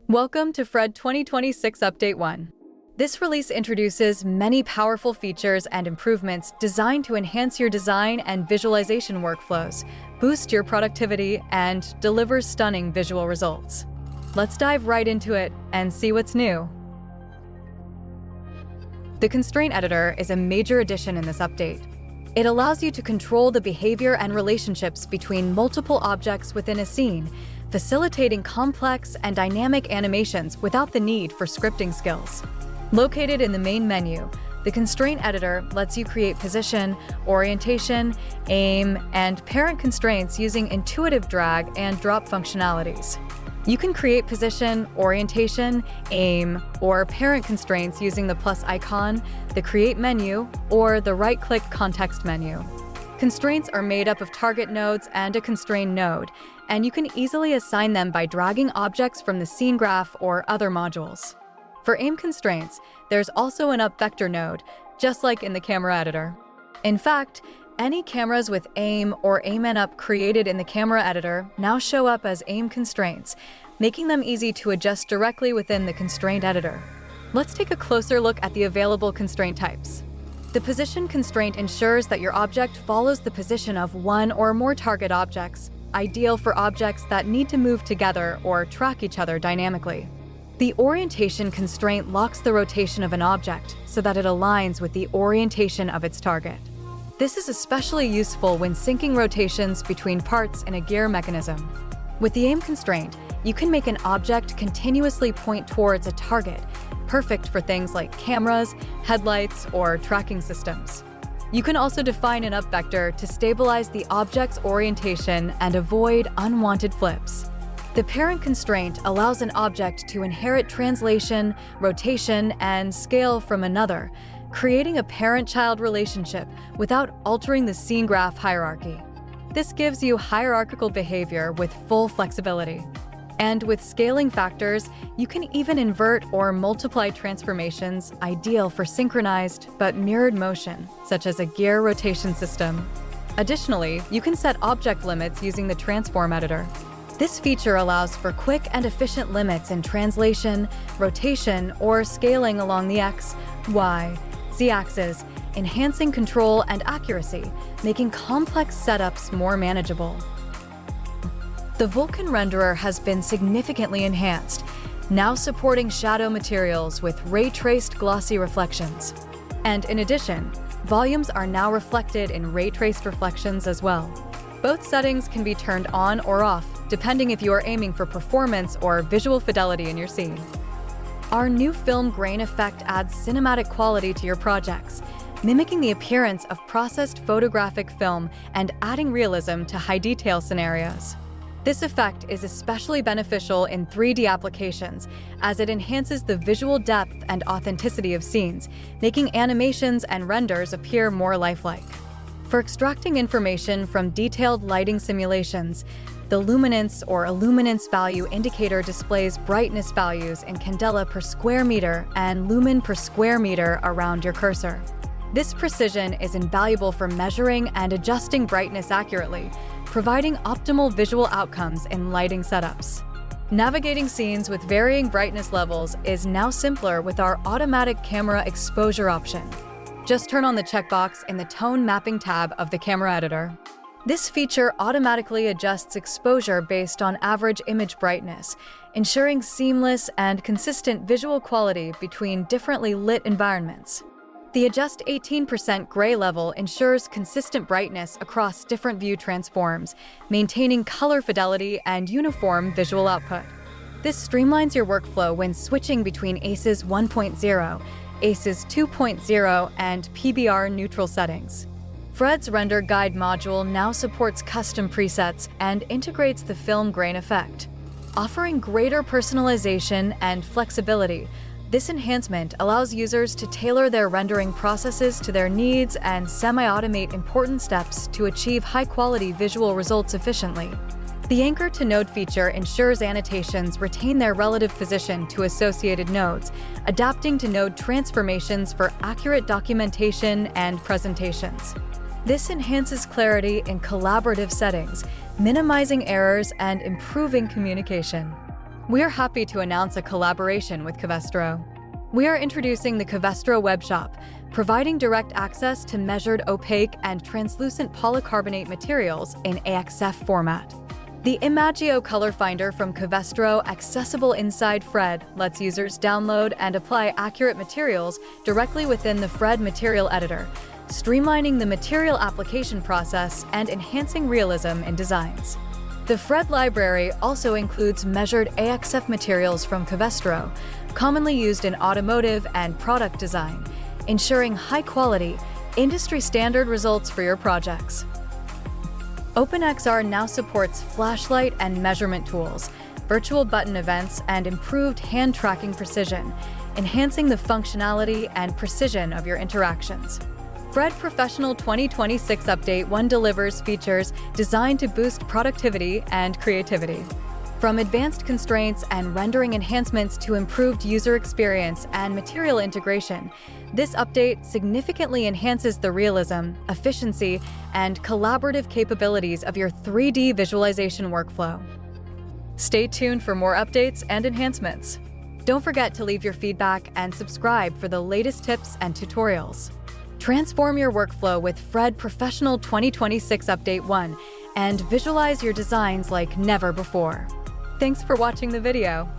Welcome to VRED 2026 Update 1. This release introduces many powerful features and improvements designed to enhance your design and visualization workflows, boost your productivity, and deliver stunning visual results. Let's dive right into it and see what's new. The Constraint Editor is a major addition in this update. It allows you to control the behavior and relationships between multiple objects within a scene, facilitating complex and dynamic animations without the need for scripting skills. Located in the main menu, the Constraint Editor lets you create position, orientation, aim, and parent constraints using intuitive drag and drop functionalities. You can create position, orientation, aim, or parent constraints using the plus icon, the Create menu, or the right-click context menu. Constraints are made up of target nodes and a constrained node, and you can easily assign them by dragging objects from the scene graph or other modules. For aim constraints, there's also an up vector node, just like in the camera editor. In fact, any cameras with aim or aim and up created in the camera editor now show up as aim constraints, making them easy to adjust directly within the constraint editor. Let's take a closer look at the available constraint types. The position constraint ensures that your object follows the position of one or more target objects, ideal for objects that need to move together or track each other dynamically. The orientation constraint locks the rotation of an object so that it aligns with the orientation of its target. This is especially useful when syncing rotations between parts in a gear mechanism. With the aim constraint, you can make an object continuously point towards a target, perfect for things like cameras, headlights, or tracking systems. You can also define an up vector to stabilize the object's orientation and avoid unwanted flips. The parent constraint allows an object to inherit translation, rotation, and scale from another, creating a parent-child relationship without altering the scene graph hierarchy. This gives you hierarchical behavior with full flexibility. And with scaling factors, you can even invert or multiply transformations ideal for synchronized but mirrored motion, such as a gear rotation system. Additionally, you can set object limits using the Transform Editor. This feature allows for quick and efficient limits in translation, rotation, or scaling along the X, Y, Z-axis, enhancing control and accuracy, making complex setups more manageable. The Vulkan renderer has been significantly enhanced, now supporting shadow materials with ray-traced glossy reflections. And in addition, volumes are now reflected in ray-traced reflections as well. Both settings can be turned on or off, depending if you are aiming for performance or visual fidelity in your scene. Our new film grain effect adds cinematic quality to your projects, mimicking the appearance of processed photographic film and adding realism to high-detail scenarios. This effect is especially beneficial in 3D applications, as it enhances the visual depth and authenticity of scenes, making animations and renders appear more lifelike. For extracting information from detailed lighting simulations, the Luminance or Illuminance Value Indicator displays brightness values in candela per square meter and lumen per square meter around your cursor. This precision is invaluable for measuring and adjusting brightness accurately, providing optimal visual outcomes in lighting setups. Navigating scenes with varying brightness levels is now simpler with our automatic camera exposure option. Just turn on the checkbox in the Tone Mapping tab of the camera editor. This feature automatically adjusts exposure based on average image brightness, ensuring seamless and consistent visual quality between differently lit environments. The Adjust 18% gray level ensures consistent brightness across different view transforms, maintaining color fidelity and uniform visual output. This streamlines your workflow when switching between ACES 1.0, ACES 2.0, and PBR Neutral settings. VRED's Render Guide module now supports custom presets and integrates the film grain effect. Offering greater personalization and flexibility, this enhancement allows users to tailor their rendering processes to their needs and semi-automate important steps to achieve high-quality visual results efficiently. The Anchor to Node feature ensures annotations retain their relative position to associated nodes, adapting to node transformations for accurate documentation and presentations. This enhances clarity in collaborative settings, minimizing errors and improving communication. We're happy to announce a collaboration with Covestro. We are introducing the Covestro Webshop, providing direct access to measured opaque and translucent polycarbonate materials in AXF format. The Imagio Color Finder from Covestro, accessible inside VRED, lets users download and apply accurate materials directly within the VRED material editor, streamlining the material application process and enhancing realism in designs. The VRED library also includes measured AXF materials from Covestro, commonly used in automotive and product design, ensuring high-quality, industry-standard results for your projects. OpenXR now supports flashlight and measurement tools, virtual button events, and improved hand tracking precision, enhancing the functionality and precision of your interactions. VRED Professional 2026 Update 1 delivers features designed to boost productivity and creativity. From advanced constraints and rendering enhancements to improved user experience and material integration, this update significantly enhances the realism, efficiency, and collaborative capabilities of your 3D visualization workflow. Stay tuned for more updates and enhancements. Don't forget to leave your feedback and subscribe for the latest tips and tutorials. Transform your workflow with VRED Professional 2026 Update 1 and visualize your designs like never before. Thanks for watching the video.